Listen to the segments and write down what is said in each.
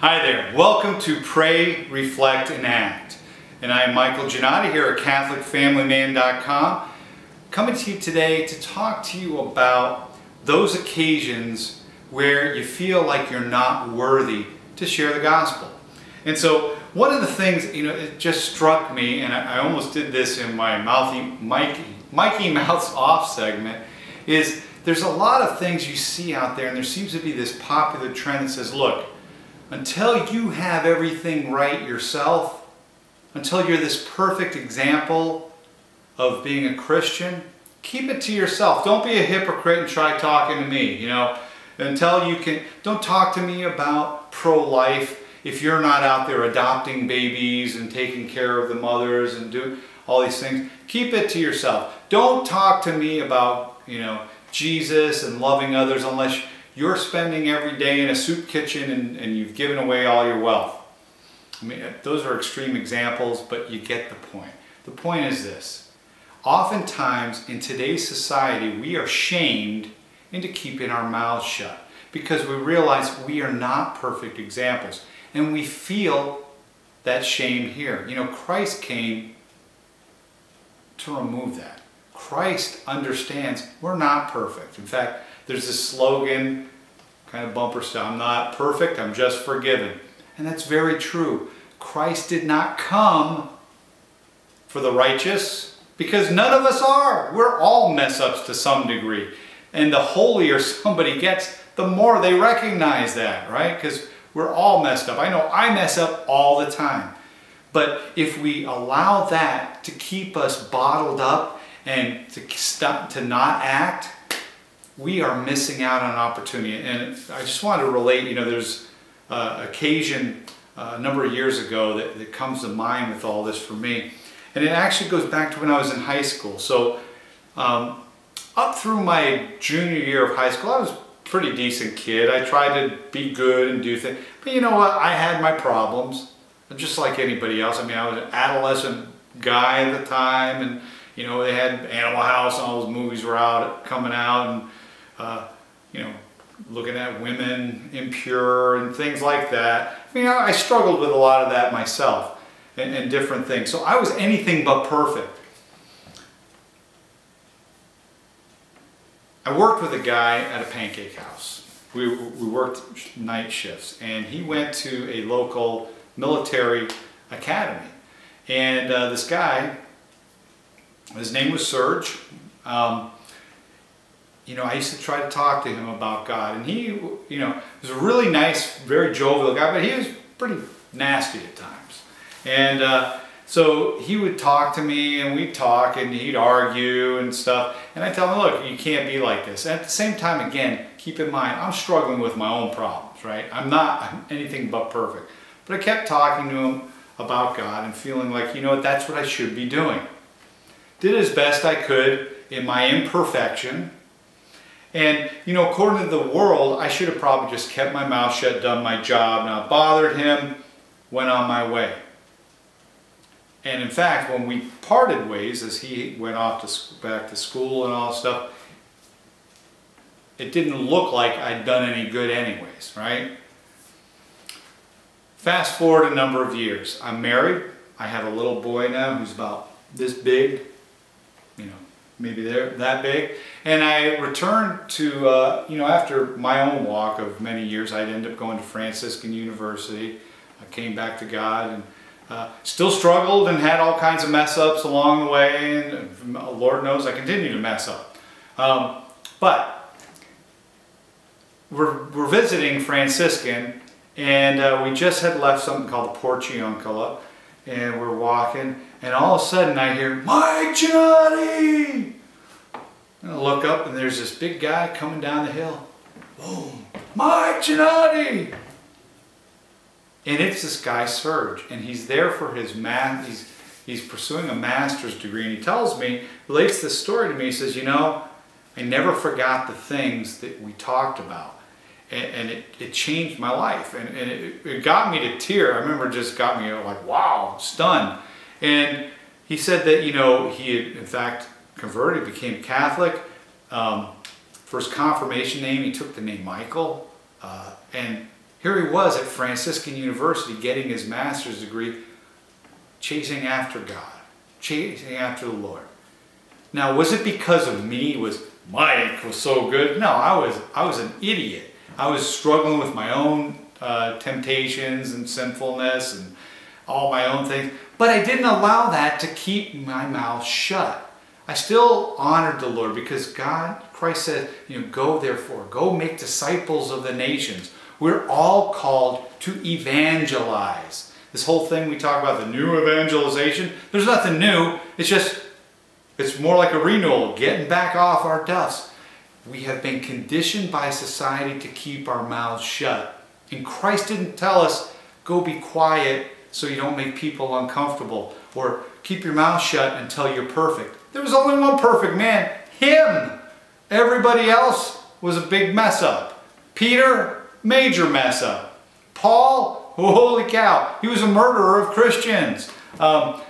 Hi there, welcome to Pray, Reflect, and Act. And I am Michael Giannotti here at CatholicFamilyMan.com, coming to you today to talk to you about those occasions where you feel like you're not worthy to share the gospel. And so one of the things, it just struck me, and I almost did this in my Mikey Mouths Off segment, is there's a lot of things you see out there, and there seems to be this popular trend that says, look, until you have everything right yourself, until you're this perfect example of being a Christian, keep it to yourself. Don't be a hypocrite and try talking to me, until you can. Don't talk to me about pro-life if you're not out there adopting babies and taking care of the mothers and do all these things. Keep it to yourself. Don't talk to me about, Jesus and loving others unless you're spending every day in a soup kitchen and you've given away all your wealth. I mean, those are extreme examples, but you get the point. The point is this. Oftentimes in today's society, we are shamed into keeping our mouths shut because we realize we are not perfect examples. And we feel that shame here. Christ came to remove that. Christ understands we're not perfect. In fact, there's this slogan, kind of bumper style, I'm not perfect, I'm just forgiven. And that's very true. Christ did not come for the righteous because none of us are. We're all mess-ups to some degree. And the holier somebody gets, the more they recognize that, right? Because we're all messed up. I know I mess up all the time. But if we allow that to keep us bottled up and to not act, we are missing out on an opportunity. And I just wanted to relate, there's an occasion a number of years ago that comes to mind with all this for me. And it actually goes back to when I was in high school. So up through my junior year of high school, I was a pretty decent kid. I tried to be good and do things. But you know what? I had my problems, just like anybody else. I mean, I was an adolescent guy at the time, and they had Animal House and all those movies were coming out, and looking at women impure and things like that. I mean, I struggled with a lot of that myself and different things. So I was anything but perfect. I worked with a guy at a pancake house. We worked night shifts, and he went to a local military academy. And this guy, his name was Serge. I used to try to talk to him about God, and he, was a really nice, very jovial guy, but he was pretty nasty at times. And so he would talk to me, and we'd talk, and he'd argue and stuff. And I tell him, look, you can't be like this. And at the same time, again, keep in mind, I'm struggling with my own problems, right? I'm not anything but perfect. But I kept talking to him about God and feeling like, that's what I should be doing. Did as best I could in my imperfection. And, according to the world, I should have probably just kept my mouth shut, done my job, not bothered him, went on my way. And in fact, when we parted ways, as he went off back to school and all that stuff, it didn't look like I'd done any good anyways, right? Fast forward a number of years. I'm married. I have a little boy now who's about this big, maybe they're that big. And I returned to, after my own walk of many years, I'd end up going to Franciscan University. I came back to God and still struggled and had all kinds of mess ups along the way. And Lord knows I continue to mess up. But we're visiting Franciscan, and we just had left something called the Porciuncula. And we're walking, and all of a sudden I hear, Mike Giannotti! And I look up, and there's this big guy coming down the hill. Boom! Mike Giannotti! And it's this guy, Serge, and he's there for his he's pursuing a master's degree, and he tells me, relates this story to me, he says, I never forgot the things that we talked about. And it changed my life, and it got me to tear. I remember it just got me like, wow, stunned. And he said that, he had in fact converted, became Catholic. For his confirmation name, he took the name Michael. And Here he was at Franciscan University getting his master's degree, chasing after God, chasing after the Lord. Now, was it because of me? Was my ink was so good? No, I was an idiot. I was struggling with my own temptations and sinfulness and all my own things. But I didn't allow that to keep my mouth shut. I still honored the Lord because Christ said, go therefore, go make disciples of the nations. We're all called to evangelize. This whole thing we talk about, the new evangelization, there's nothing new. It's more like a renewal, getting back off our dust. We have been conditioned by society to keep our mouths shut. And Christ didn't tell us, go be quiet so you don't make people uncomfortable, or keep your mouth shut until you're perfect. There was only one perfect man, him. Everybody else was a big mess up. Peter, major mess up. Paul, holy cow, he was a murderer of Christians. And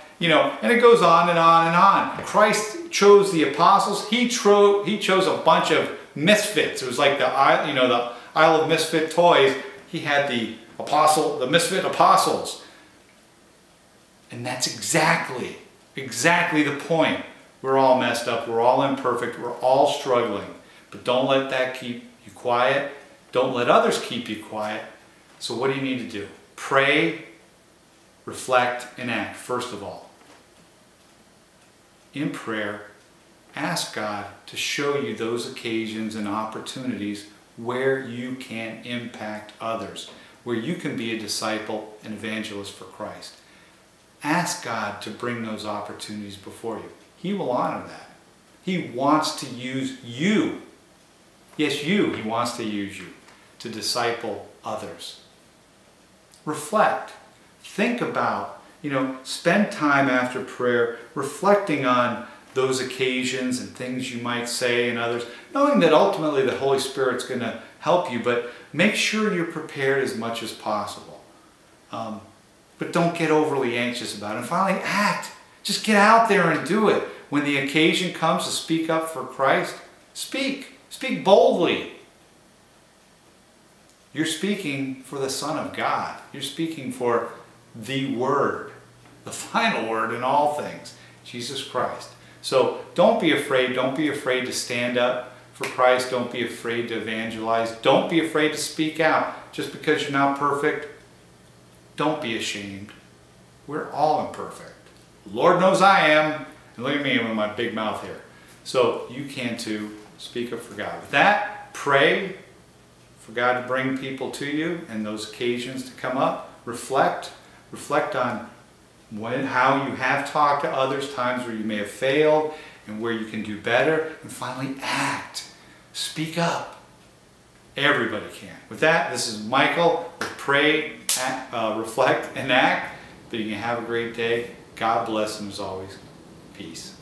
it goes on and on and on. Christ chose the apostles. He chose a bunch of misfits. It was like the Isle of Misfit Toys. He had the misfit apostles. And that's exactly the point. We're all messed up. We're all imperfect. We're all struggling. But don't let that keep you quiet. Don't let others keep you quiet. So what do you need to do? Pray, reflect, and act, first of all. In prayer, ask God to show you those occasions and opportunities where you can impact others, where you can be a disciple and evangelist for Christ. Ask God to bring those opportunities before you. He will honor that. He wants to use you. Yes, you. He wants to use you to disciple others. Reflect. Think about, spend time after prayer reflecting on those occasions and things you might say and others, knowing that ultimately the Holy Spirit's going to help you, but make sure you're prepared as much as possible. But don't get overly anxious about it. And finally, act. Just get out there and do it. When the occasion comes to speak up for Christ, speak. Speak boldly. You're speaking for the Son of God. You're speaking for the Word, the final word in all things, Jesus Christ. So don't be afraid. Don't be afraid to stand up for Christ. Don't be afraid to evangelize. Don't be afraid to speak out. Just because you're not perfect, don't be ashamed. We're all imperfect. The Lord knows I am. And look at me with my big mouth here. So you can too. Speak up for God. With that, pray for God to bring people to you and those occasions to come up. Reflect on how you have talked to others, times where you may have failed and where you can do better. And finally, act. Speak up. Everybody can. With that, this is Michael with Pray, Reflect, and Act. But you can have a great day. God bless, and as always, peace.